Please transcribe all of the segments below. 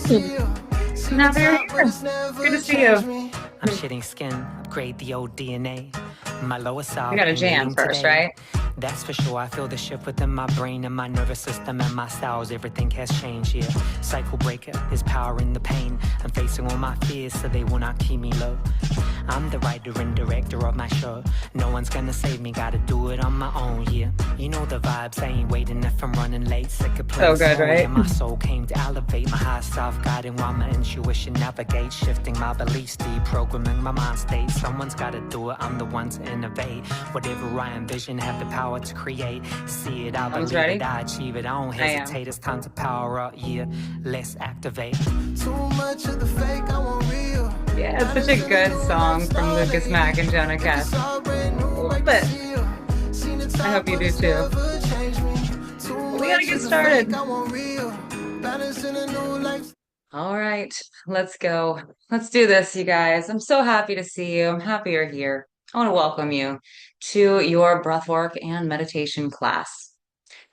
Now you're here. Good to see you. I'm shedding skin, upgrade the old DNA. My lower We self got a jam creating first, today. right? That's for sure. I feel the shift within my brain and my nervous system and my cells. Everything has changed here. Cycle breaker is powering the pain. I'm facing all my fears so they will not keep me low. I'm the writer and director of my show. No one's gonna save me, gotta do it on my own, yeah. You know the vibes, I ain't waiting if I'm running late. Sick of playing So good, slow, yeah, right? my soul came to elevate. My high self guiding while my intuition navigates. Shifting my beliefs, deprogramming my mind state. Someone's gotta do it, I'm the one to innovate. Whatever I envision, have the power to create. See it, I Someone's believe it, ready? I achieve it. I don't I am. hesitate, it's time to power up, yeah. Let's activate. Too much of the fake, I want real. Yeah, it's such a good song from Lucas Mack and Jonah Cash. Love it. I hope you do too. We gotta get started. All right, let's go. Let's do this, you guys. I'm so happy to see you. I'm happy you're here. I want to welcome you to your breathwork and meditation class.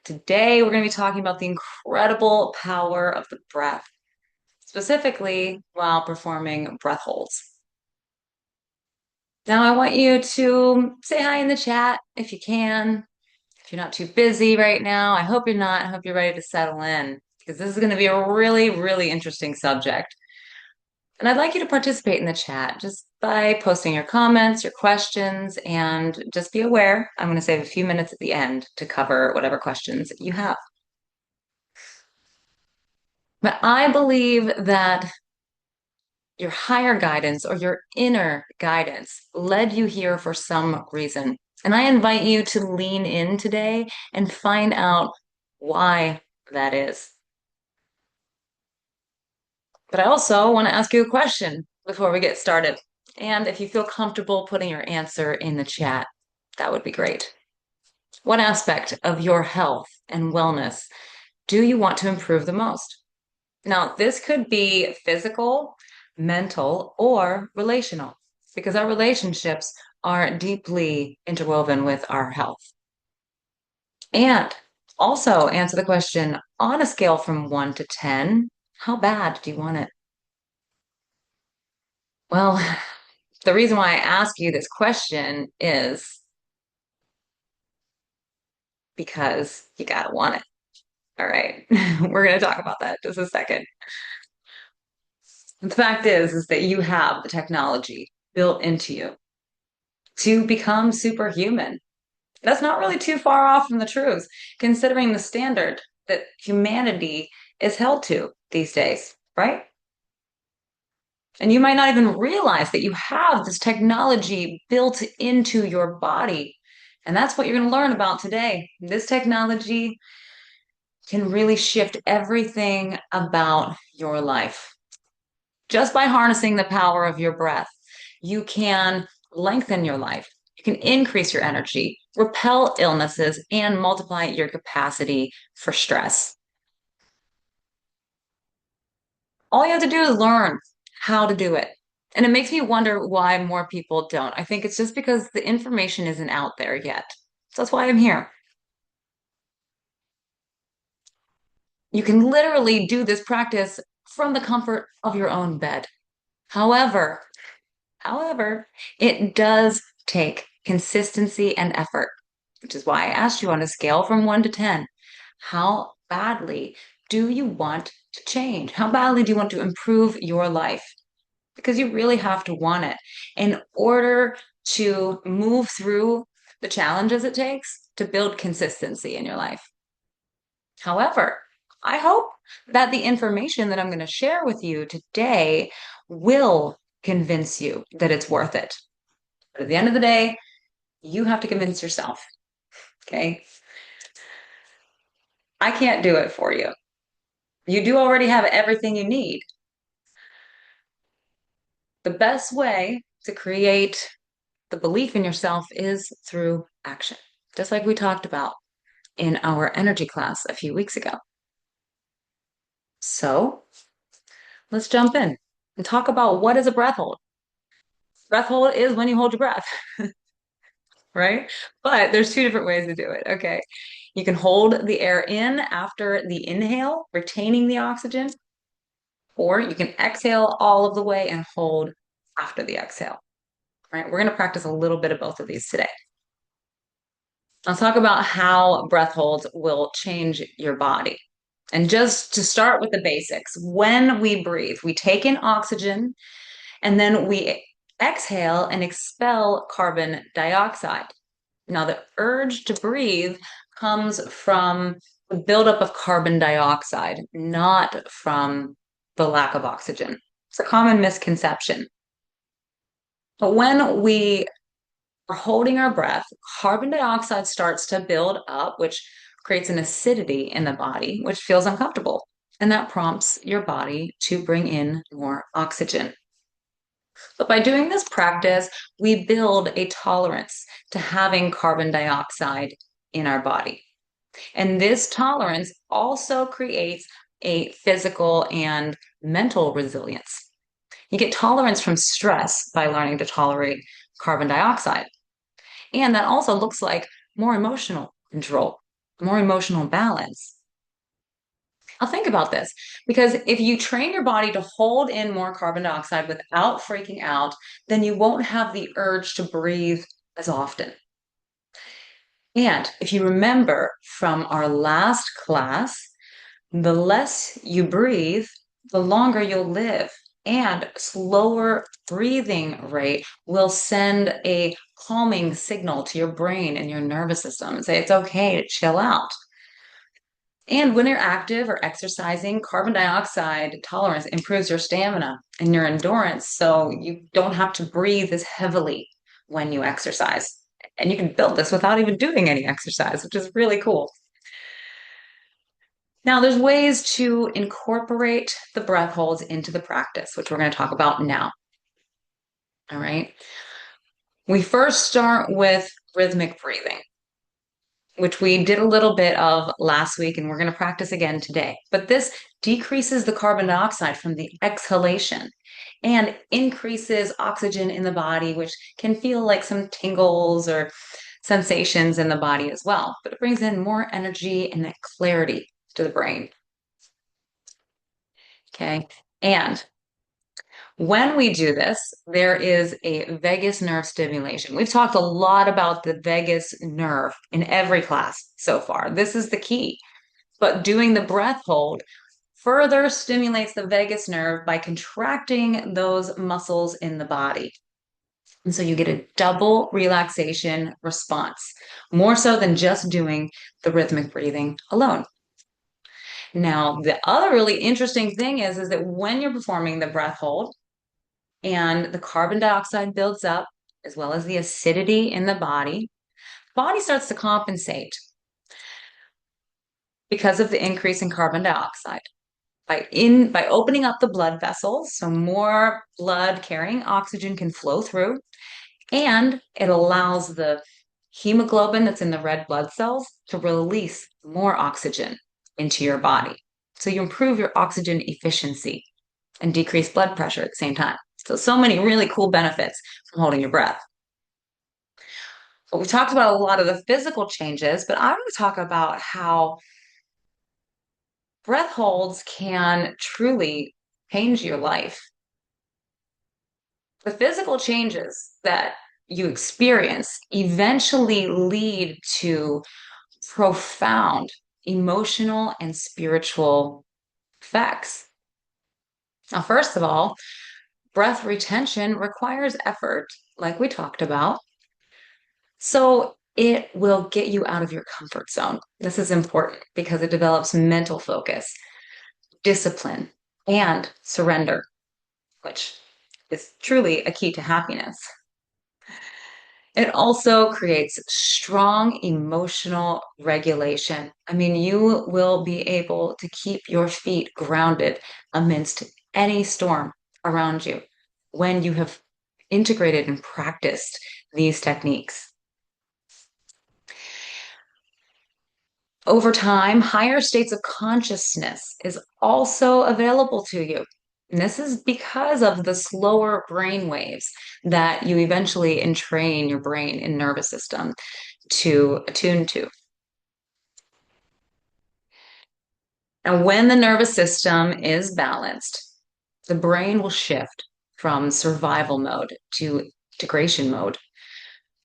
Today, we're going to be talking about the incredible power of the breath, specifically while performing breath holds. Now, I want you to say hi in the chat if you can. If you're not too busy right now, I hope you're not. I hope you're ready to settle in because this is going to be a really, really interesting subject. And I'd like you to participate in the chat just by posting your comments, your questions, and just be aware, I'm going to save a few minutes at the end to cover whatever questions you have. But I believe that your higher guidance or your inner guidance led you here for some reason. And I invite you to lean in today and find out why that is. But I also want to ask you a question before we get started. And if you feel comfortable putting your answer in the chat, that would be great. What aspect of your health and wellness do you want to improve the most? Now, this could be physical, mental, or relational, because our relationships are deeply interwoven with our health. And also answer the question on a scale from 1 to 10, how bad do you want it? Well, the reason why I ask you this question is because you gotta want it. All right. We're gonna talk about that in just a second. The fact is that you have the technology built into you to become superhuman. That's not really too far off from the truth, considering the standard that humanity is held to these days, right? And you might not even realize that you have this technology built into your body. And that's what you're going to learn about today. This technology can really shift everything about your life. Just by harnessing the power of your breath, you can lengthen your life. You can increase your energy, repel illnesses, and multiply your capacity for stress. All you have to do is learn how to do it. And it makes me wonder why more people don't. I think it's just because the information isn't out there yet. So that's why I'm here. You can literally do this practice from the comfort of your own bed. However, however, it does take consistency and effort, which is why I asked you on a scale from 1 to 10, how badly do you want to change? How badly do you want to improve your life? Because you really have to want it in order to move through the challenges it takes to build consistency in your life. However, I hope that the information that I'm going to share with you today will convince you that it's worth it. But at the end of the day, you have to convince yourself. Okay. I can't do it for you. You do already have everything you need. The best way to create the belief in yourself is through action, just like we talked about in our energy class a few weeks ago. So let's jump in and talk about what is a breath hold. Breath hold is when you hold your breath, right? But there's two different ways to do it. Okay. You can hold the air in after the inhale, retaining the oxygen, or you can exhale all of the way and hold after the exhale. All right, we're going to practice a little bit of both of these today. Let's talk about how breath holds will change your body. And just to start with the basics, when we breathe, we take in oxygen and then we exhale and expel carbon dioxide. Now, the urge to breathe comes from the buildup of carbon dioxide, not from the lack of oxygen. It's a common misconception. But when we are holding our breath, carbon dioxide starts to build up, which creates an acidity in the body, which feels uncomfortable. And that prompts your body to bring in more oxygen. But by doing this practice, we build a tolerance to having carbon dioxide in our body. And this tolerance also creates a physical and mental resilience. You get tolerance from stress by learning to tolerate carbon dioxide. And that also looks like more emotional control, more emotional balance. I'll think about this because if you train your body to hold in more carbon dioxide without freaking out, then you won't have the urge to breathe as often. And if you remember from our last class, the less you breathe, the longer you'll live. And slower breathing rate will send a calming signal to your brain and your nervous system and say it's okay to chill out. And when you're active or exercising, carbon dioxide tolerance improves your stamina and your endurance, so you don't have to breathe as heavily when you exercise. And you can build this without even doing any exercise, which is really cool. Now, there's ways to incorporate the breath holds into the practice, which we're going to talk about now. All right. We first start with rhythmic breathing, which we did a little bit of last week, and we're going to practice again today. But this decreases the carbon dioxide from the exhalation and increases oxygen in the body, which can feel like some tingles or sensations in the body as well. But it brings in more energy and clarity to the brain. Okay. And when we do this, there is a vagus nerve stimulation. We've talked a lot about the vagus nerve in every class so far. This is the key. But doing the breath hold further stimulates the vagus nerve by contracting those muscles in the body. And so you get a double relaxation response, more so than just doing the rhythmic breathing alone. Now, the other really interesting thing is that when you're performing the breath hold and the carbon dioxide builds up, as well as the acidity in the body starts to compensate because of the increase in carbon dioxide. By opening up the blood vessels, so more blood carrying oxygen can flow through, and it allows the hemoglobin that's in the red blood cells to release more oxygen into your body. So you improve your oxygen efficiency and decrease blood pressure at the same time. So many really cool benefits from holding your breath. But we talked about a lot of the physical changes, but I want to talk about how breath holds can truly change your life. The physical changes that you experience eventually lead to profound emotional and spiritual effects. Now, first of all, breath retention requires effort, like we talked about. So it will get you out of your comfort zone. This is important because it develops mental focus, discipline, and surrender, which is truly a key to happiness. It also creates strong emotional regulation. I mean, you will be able to keep your feet grounded amidst any storm around you when you have integrated and practiced these techniques. Over time, higher states of consciousness is also available to you. And this is because of the slower brain waves that you eventually entrain your brain and nervous system to attune to. And when the nervous system is balanced, the brain will shift from survival mode to integration mode,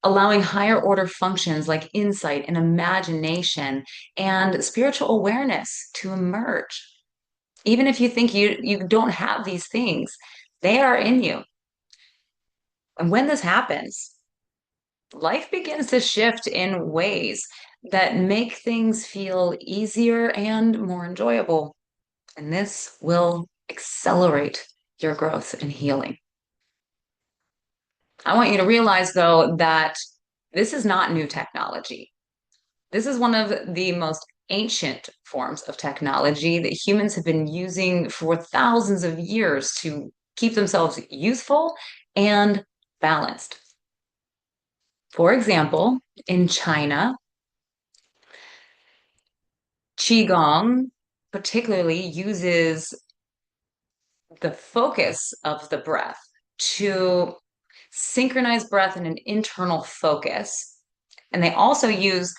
allowing higher order functions like insight and imagination and spiritual awareness to emerge. Even if you think you don't have these things, they are in you. And when this happens, life begins to shift in ways that make things feel easier and more enjoyable. And this will accelerate your growth and healing. I want you to realize, though, that this is not new technology. This is one of the most ancient forms of technology that humans have been using for thousands of years to keep themselves youthful and balanced. For example, in China, Qigong particularly uses the focus of the breath to synchronize breath in an internal focus. And they also use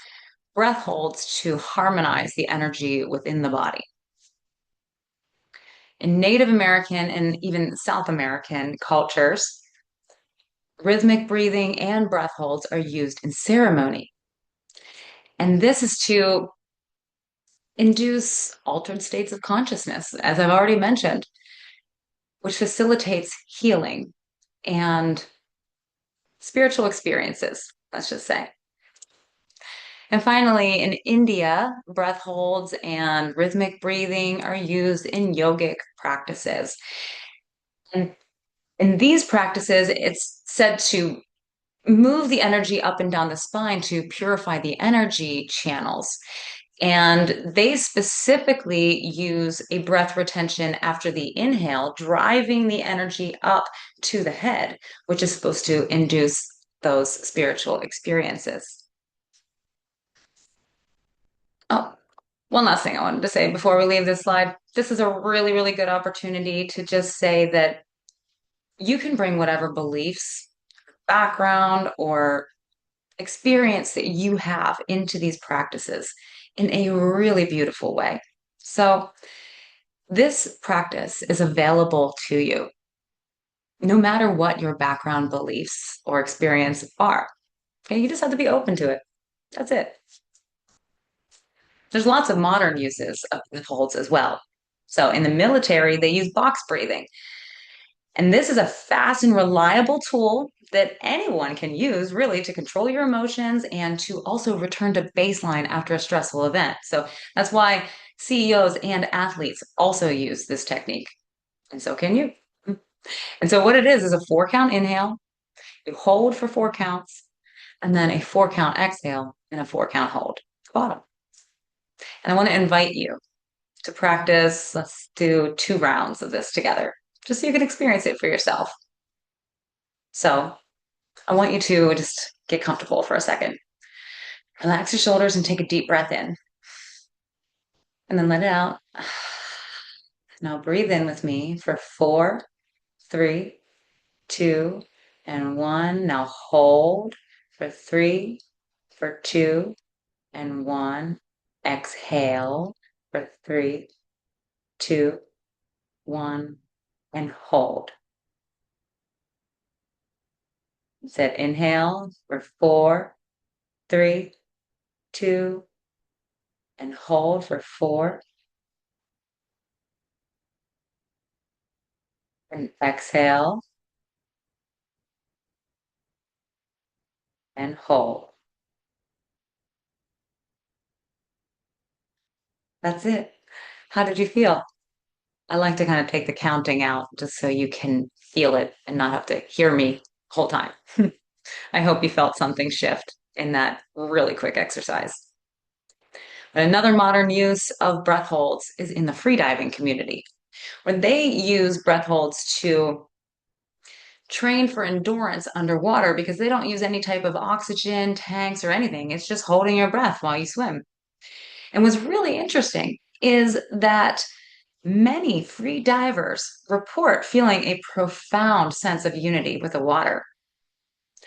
breath holds to harmonize the energy within the body. In Native American and even South American cultures, rhythmic breathing and breath holds are used in ceremony. And this is to induce altered states of consciousness, as I've already mentioned, which facilitates healing and spiritual experiences, let's just say. And finally, in India, breath holds and rhythmic breathing are used in yogic practices. And in these practices, it's said to move the energy up and down the spine to purify the energy channels. And they specifically use a breath retention after the inhale, driving the energy up to the head, which is supposed to induce those spiritual experiences. Oh, one last thing I wanted to say before we leave this slide. This is a really, really good opportunity to just say that you can bring whatever beliefs, background, or experience that you have into these practices in a really beautiful way. So, this practice is available to you no matter what your background beliefs or experience are. Okay, you just have to be open to it. That's it. There's lots of modern uses of the holds as well. So, in the military, they use box breathing. And this is a fast and reliable tool that anyone can use really to control your emotions and to also return to baseline after a stressful event. So that's why CEOs and athletes also use this technique. And so can you. And so what it is a 4 count inhale, you hold for 4 counts, and then a 4 count exhale and a 4 count hold at the bottom. And I want to invite you to practice. Let's do 2 rounds of this together, just so you can experience it for yourself. So I want you to just get comfortable for a second. Relax your shoulders and take a deep breath in. And then let it out. Now breathe in with me for 4, 3, 2, and 1. Now hold for 3, for 2, and 1. Exhale for 3, 2, 1, and hold. Set inhale for 4, 3, 2, and hold for 4. And exhale and hold. That's it. How did you feel? I like to kind of take the counting out just so you can feel it and not have to hear me the whole time. I hope you felt something shift in that really quick exercise. But another modern use of breath holds is in the freediving community, where they use breath holds to train for endurance underwater because they don't use any type of oxygen tanks or anything. It's just holding your breath while you swim. And what's really interesting is that many free divers report feeling a profound sense of unity with the water,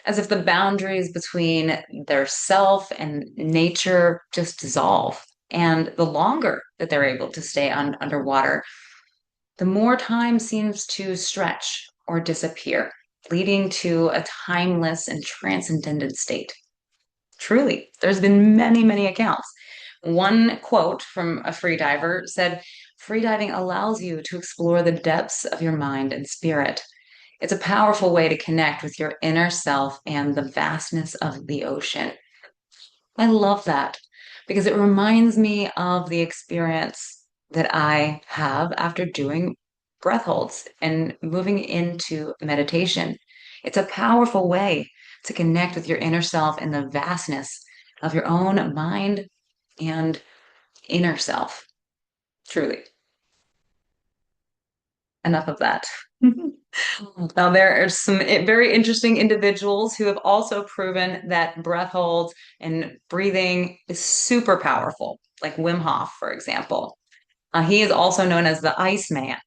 as if the boundaries between their self and nature just dissolve. And the longer that they're able to stay underwater, the more time seems to stretch or disappear, leading to a timeless and transcendent state. Truly, there's been many, many accounts. One quote from a freediver said, "Freediving allows you to explore the depths of your mind and spirit. It's a powerful way to connect with your inner self and the vastness of the ocean." I love that because it reminds me of the experience that I have after doing breath holds and moving into meditation. It's a powerful way to connect with your inner self and the vastness of your own mind and inner self. Truly. Enough of that. Now, there are some very interesting individuals who have also proven that breath holds and breathing is super powerful, like Wim Hof, for example. He is also known as the Iceman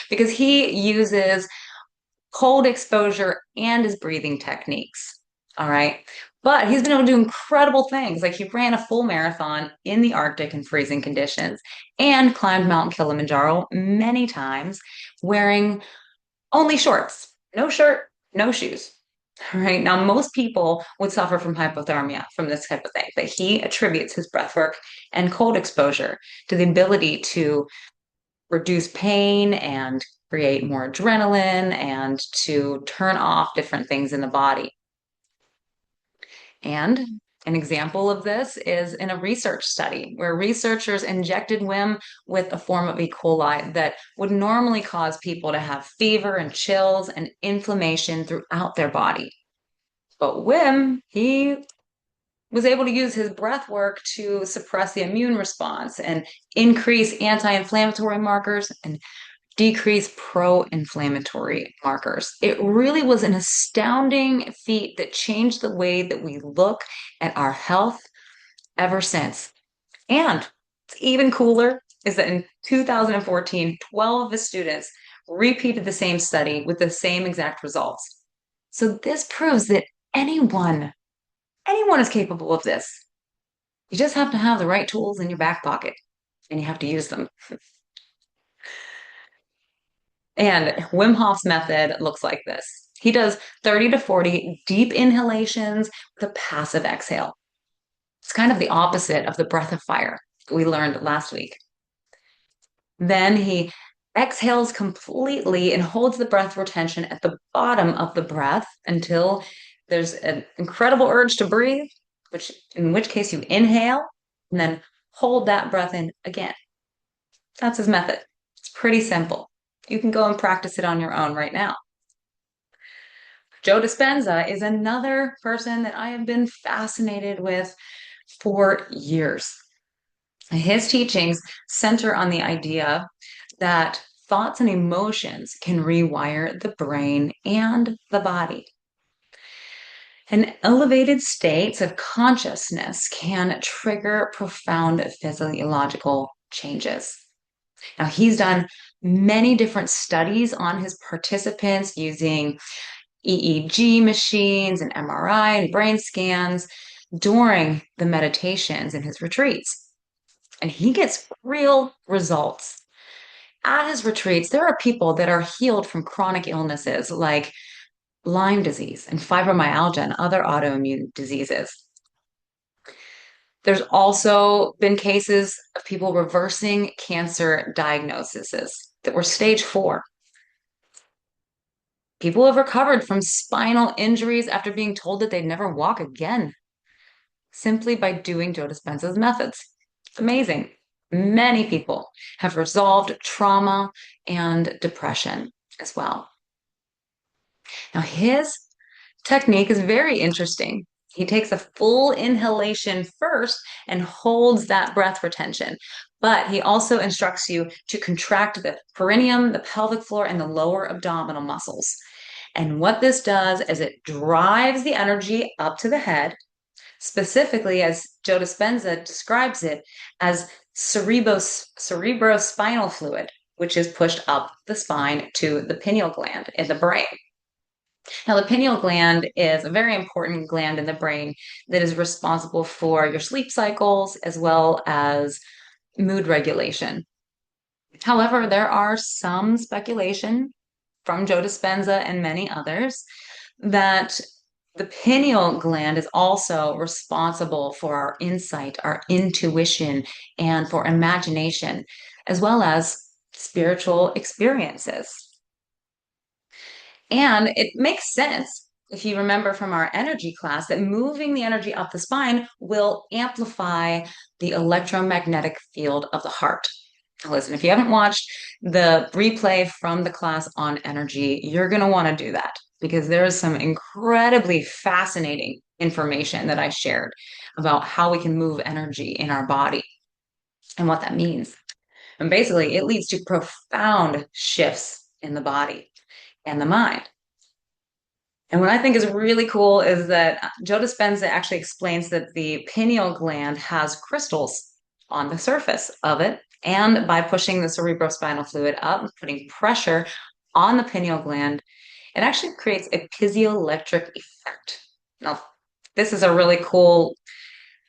because he uses cold exposure and his breathing techniques. All right. But he's been able to do incredible things. Like he ran a full marathon in the Arctic in freezing conditions and climbed Mount Kilimanjaro many times wearing only shorts, no shirt, no shoes. Right now, most people would suffer from hypothermia from this type of thing, but he attributes his breath work and cold exposure to the ability to reduce pain and create more adrenaline and to turn off different things in the body. And an example of this is in a research study where researchers injected WIM with a form of E. coli that would normally cause people to have fever and chills and inflammation throughout their body. But WIM, he was able to use his breath work to suppress the immune response and increase anti-inflammatory markers and decrease pro-inflammatory markers. It really was an astounding feat that changed the way that we look at our health ever since. And what's even cooler is that in 2014, 12 of his students repeated the same study with the same exact results. So this proves that anyone, anyone is capable of this. You just have to have the right tools in your back pocket and you have to use them. And Wim Hof's method looks like this. He does 30 to 40 deep inhalations with a passive exhale. It's kind of the opposite of the breath of fire we learned last week. Then he exhales completely and holds the breath retention at the bottom of the breath until there's an incredible urge to breathe, which in which case you inhale and then hold that breath in again. That's his method. It's pretty simple. You can go and practice it on your own right now. Joe Dispenza is another person that I have been fascinated with for years. His teachings center on the idea that thoughts and emotions can rewire the brain and the body. And elevated states of consciousness can trigger profound physiological changes. Now, he's done many different studies on his participants using EEG machines and MRI and brain scans during the meditations in his retreats. And he gets real results. At his retreats, there are people that are healed from chronic illnesses like Lyme disease and fibromyalgia and other autoimmune diseases. There's also been cases of people reversing cancer diagnoses that were stage 4. People have recovered from spinal injuries after being told that they'd never walk again, simply by doing Joe Dispenza's methods. It's amazing. Many people have resolved trauma and depression as well. Now, his technique is very interesting. He takes a full inhalation first and holds that breath retention. But he also instructs you to contract the perineum, the pelvic floor, and the lower abdominal muscles. And what this does is it drives the energy up to the head, specifically as Joe Dispenza describes it as cerebrospinal fluid, which is pushed up the spine to the pineal gland in the brain. Now, the pineal gland is a very important gland in the brain that is responsible for your sleep cycles as well as mood regulation. However, there are some speculation from Joe Dispenza and many others that the pineal gland is also responsible for our insight, our intuition, and for imagination, as well as spiritual experiences. And it makes sense if you remember from our energy class that moving the energy up the spine will amplify the electromagnetic field of the heart. Now, listen, if you haven't watched the replay from the class on energy, you're going to want to do that because there is some incredibly fascinating information that I shared about how we can move energy in our body and what that means. And basically, it leads to profound shifts in the body and the mind. And what I think is really cool is that Joe Dispenza actually explains that the pineal gland has crystals on the surface of it. And by pushing the cerebrospinal fluid up and putting pressure on the pineal gland, it actually creates a piezoelectric effect. Now, this is a really cool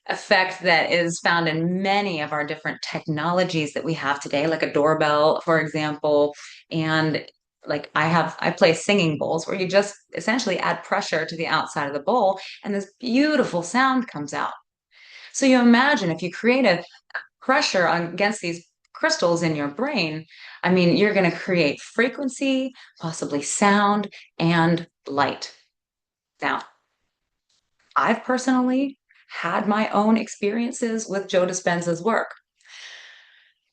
effect that is found in many of our different technologies that we have today, like a doorbell, for example. And like I play singing bowls where you just essentially add pressure to the outside of the bowl and this beautiful sound comes out. So you imagine if you create a pressure against these crystals in your brain, I mean, you're going to create frequency, possibly sound, and light. Now, I've personally had my own experiences with Joe Dispenza's work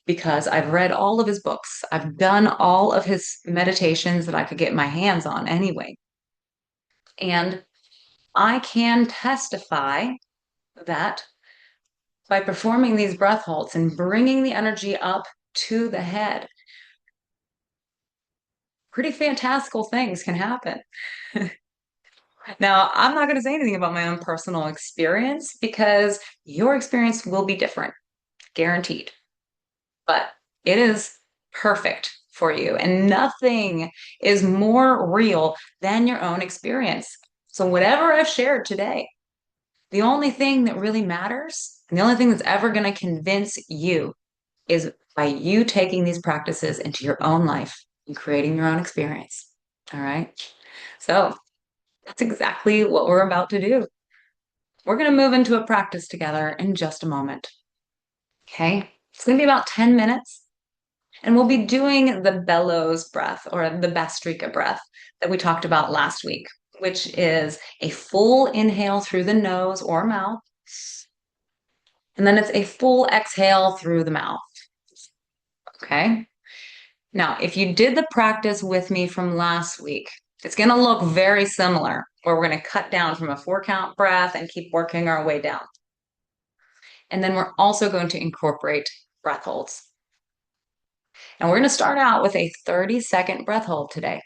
because I've read all of his books. I've done all of his meditations that I could get my hands on anyway. And I can testify that by performing these breath holds and bringing the energy up to the head, pretty fantastical things can happen. Now, I'm not going to say anything about my own personal experience because your experience will be different, guaranteed. But it is perfect for you. And nothing is more real than your own experience. So, whatever I've shared today, the only thing that really matters and the only thing that's ever going to convince you is by you taking these practices into your own life and creating your own experience. All right. So, that's exactly what we're about to do. We're going to move into a practice together in just a moment. Okay. It's going to be about 10 minutes. And we'll be doing the bellows breath or the Bastrika breath that we talked about last week, which is a full inhale through the nose or mouth. And then it's a full exhale through the mouth. Okay. Now, if you did the practice with me from last week, it's going to look very similar, where we're going to cut down from a 4 count breath and keep working our way down. And then we're also going to incorporate breath holds. And we're going to start out with a 30-second breath hold today.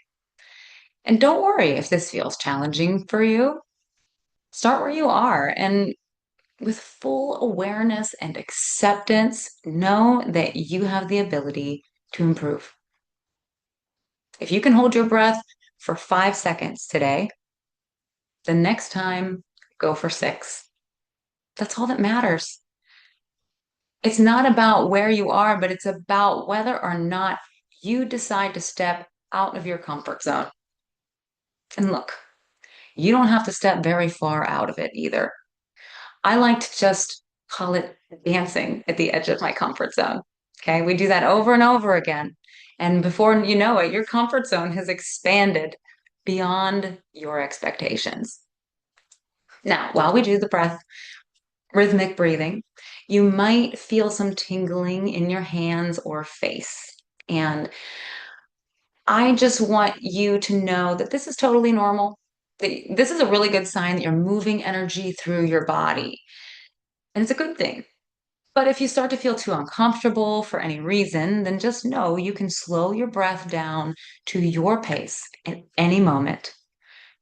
And don't worry if this feels challenging for you. Start where you are and with full awareness and acceptance, know that you have the ability to improve. If you can hold your breath for 5 seconds today, the next time, go for 6. That's all that matters. It's not about where you are, but it's about whether or not you decide to step out of your comfort zone. And look, you don't have to step very far out of it either. I like to just call it dancing at the edge of my comfort zone. Okay, we do that over and over again. And before you know it, your comfort zone has expanded beyond your expectations. Now, while we do the breath, rhythmic breathing, you might feel some tingling in your hands or face. And I just want you to know that this is totally normal. This is a really good sign that you're moving energy through your body. And it's a good thing. But if you start to feel too uncomfortable for any reason, then just know you can slow your breath down to your pace at any moment.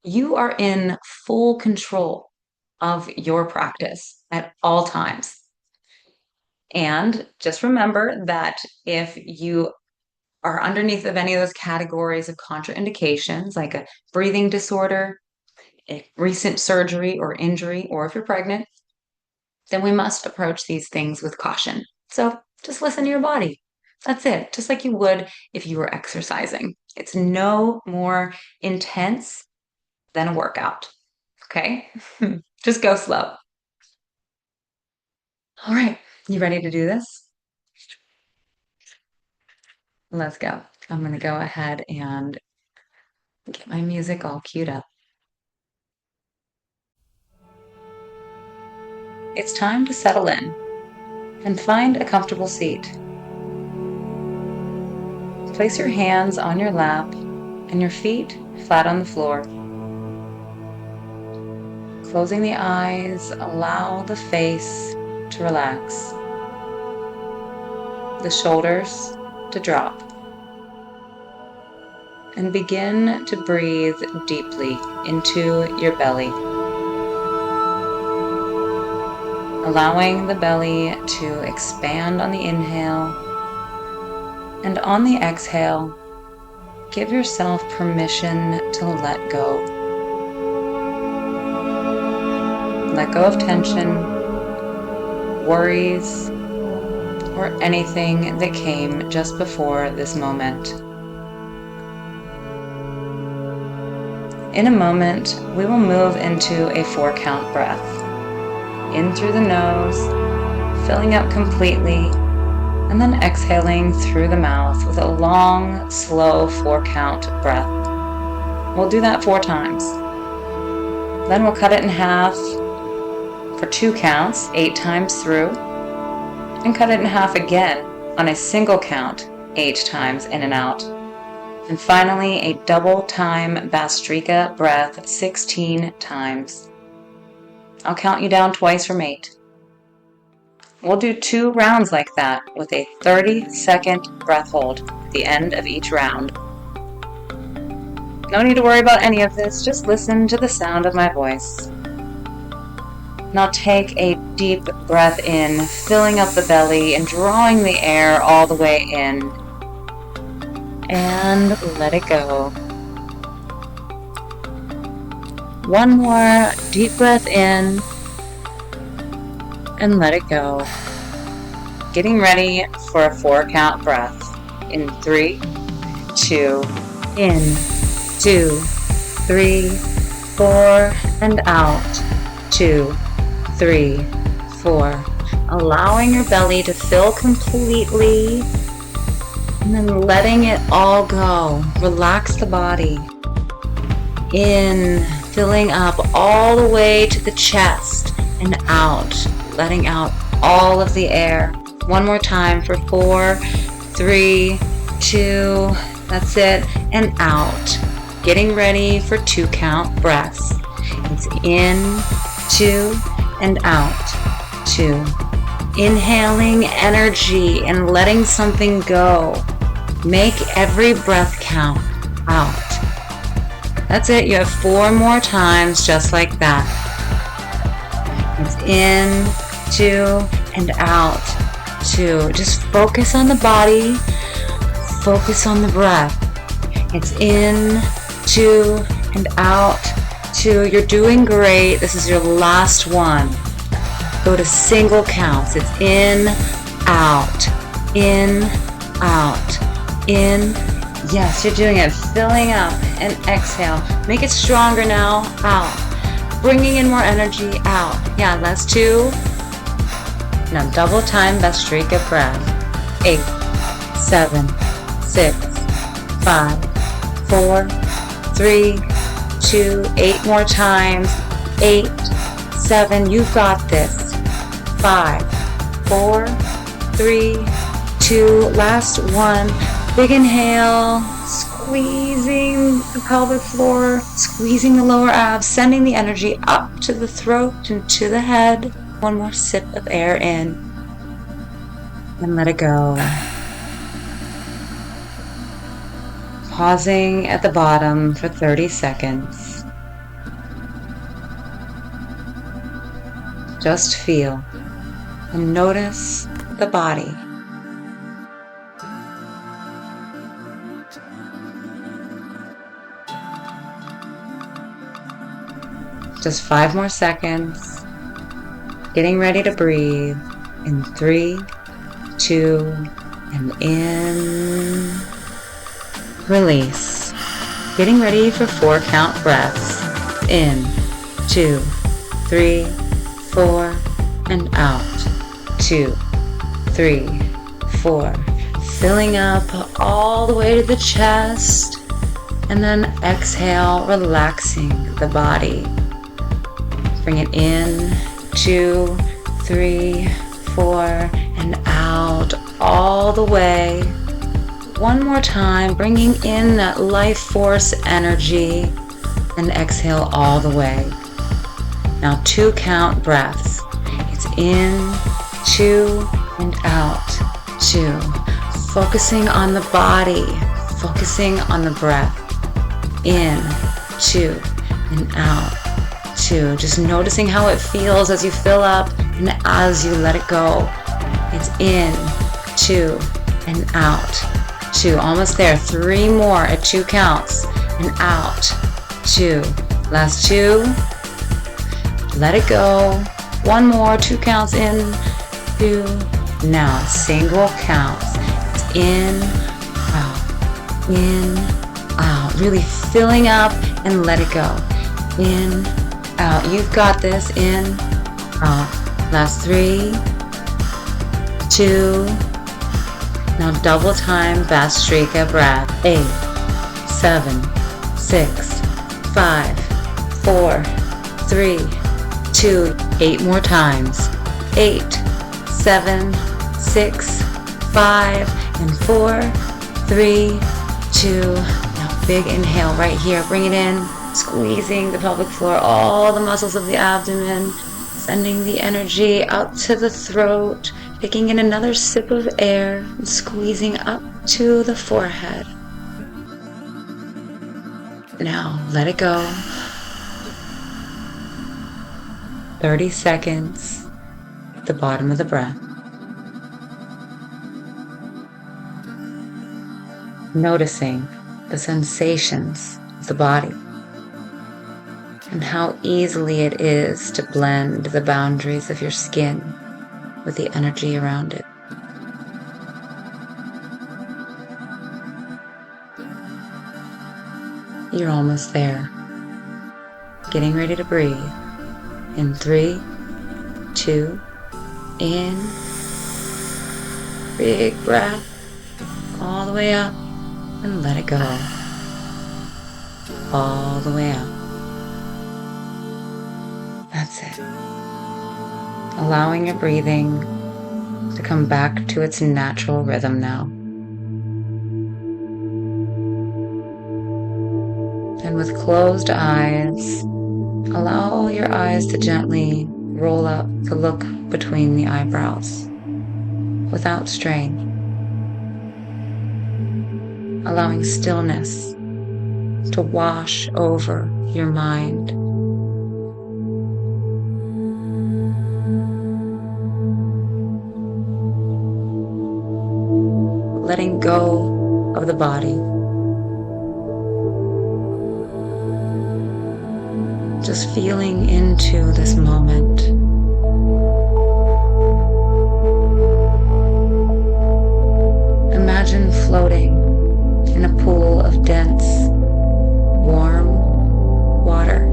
You are in full control of your practice at all times. And just remember that if you are underneath of any of those categories of contraindications, like a breathing disorder, a recent surgery or injury, or if you're pregnant, then we must approach these things with caution. So just listen to your body. That's it, just like you would if you were exercising. It's no more intense than a workout. Okay? Just go slow. All right, you ready to do this? Let's go. I'm going to go ahead and get my music all queued up. It's time to settle in and find a comfortable seat. Place your hands on your lap and your feet flat on the floor. Closing the eyes, allow the face to relax, the shoulders to drop, and begin to breathe deeply into your belly. Allowing the belly to expand on the inhale, and on the exhale, give yourself permission to let go. Let go of tension, worries, or anything that came just before this moment. In a moment, we will move into a 4-count breath. In through the nose, filling up completely, and then exhaling through the mouth with a long, slow 4-count breath. We'll do that 4 times. Then we'll cut it in half for 2 counts, 8 times through, and cut it in half again on a single count, 8 times in and out. And finally, a double time Bastrika breath 16 times. I'll count you down twice from 8. We'll do 2 rounds like that with a 30-second breath hold at the end of each round. No need to worry about any of this, just listen to the sound of my voice. Now take a deep breath in, filling up the belly and drawing the air all the way in. And let it go. One more deep breath in and let it go. Getting ready for a 4-count breath. In 3, 2, in, 2, 3, 4, and out. 2, 3, 4. Allowing your belly to fill completely and then letting it all go. Relax the body. In, filling up all the way to the chest and out, letting out all of the air. One more time for 4, 3, 2, that's it, and out. Getting ready for 2-count breaths. It's in, 2, and out, 2. Inhaling energy and letting something go. Make every breath count. Out. That's it. You have 4 more times just like that. It's in, 2, and out, 2. Just focus on the body. Focus on the breath. It's in, 2, and out, 2. You're doing great. This is your last one. Go to single counts. It's in, out, in, out, in. Yes, you're doing it. Filling up and exhale. Make it stronger now. Out. Bringing in more energy. Out. Yeah, last 2. Now double time Bastrika breath. 8, 7, 6, 5, 4, 3, 2, 8 more times. 8, 7, you've got this. 5, 4, 3, 2, last 1. Big inhale, squeezing the pelvic floor, squeezing the lower abs, sending the energy up to the throat and to the head. One more sip of air in, and let it go. Pausing at the bottom for 30 seconds. Just feel and notice the body. Just 5 more seconds. Getting ready to breathe in 3, 2, and in, release. Getting ready for 4 count breaths. In, 2, 3, 4, and out. 2, 3, 4. Filling up all the way to the chest, and then exhale, relaxing the body. Bring it in, 2, 3, 4, and out all the way. One more time, bringing in that life force energy, and exhale all the way. Now 2 count breaths. It's in, 2, and out, 2. Focusing on the body, focusing on the breath. In, 2, and out, 2. Just noticing how it feels as you fill up and as you let it go. It's in, 2, and out, 2. Almost there. 3 more at 2 counts, and out, 2. Last 2. Let it go. 1 more, 2 counts in, 2. Now single counts. It's in, out. Really filling up and let it go. In, out. You've got this. In, out. Last 3, 2. Now double time Bastrika breath. 8, 7, 6, 5, 4, 3, 2. 8 more times. 8, 7, 6, 5, and 4, 3, 2. Now big inhale right here. Bring it in. Squeezing the pelvic floor, all the muscles of the abdomen. Sending the energy out to the throat. Taking in another sip of air and squeezing up to the forehead. Now let it go. 30 seconds at the bottom of the breath. Noticing the sensations of the body and how easily it is to blend the boundaries of your skin with the energy around it. You're almost there. Getting ready to breathe. In 3, 2, in. Big breath. All the way up. And let it go. All the way up. That's it. Allowing your breathing to come back to its natural rhythm now. And with closed eyes, allow your eyes to gently roll up to look between the eyebrows without strain. Allowing stillness to wash over your mind. Letting go of the body. Just feeling into this moment. Imagine floating in a pool of dense, warm water.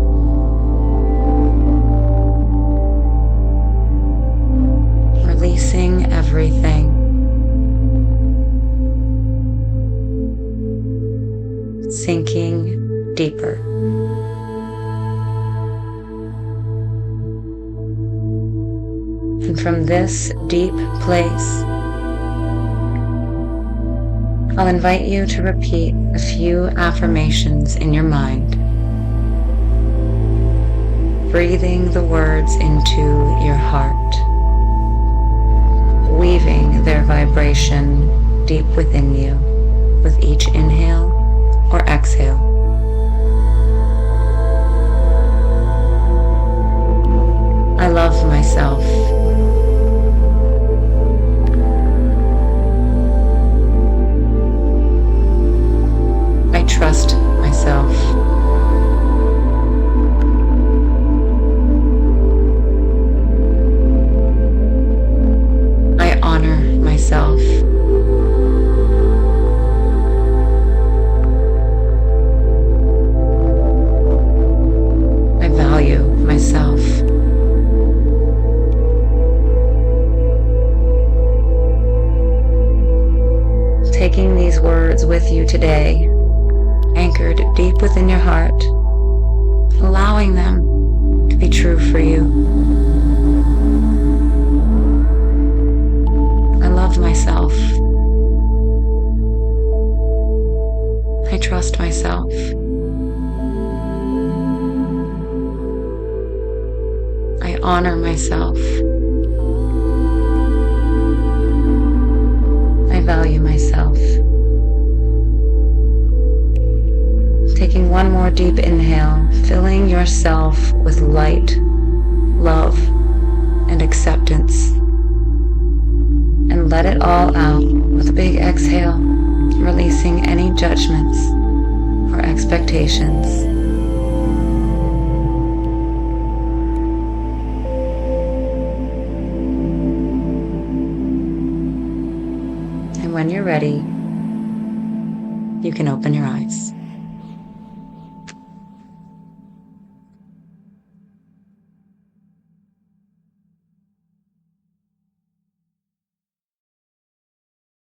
Releasing everything. Sinking deeper. And from this deep place, I'll invite you to repeat a few affirmations in your mind, breathing the words into your heart, weaving their vibration deep within you with each inhale or exhale. I love myself. I trust myself. I honor myself. taking these words with you today, anchored deep within your heart, allowing them to be true for you. I love myself. I trust myself. I honor myself. I value myself. Taking one more deep inhale, filling yourself with light, love, and acceptance. And let it all out with a big exhale, releasing any judgments or expectations. And when you're ready, you can open your eyes.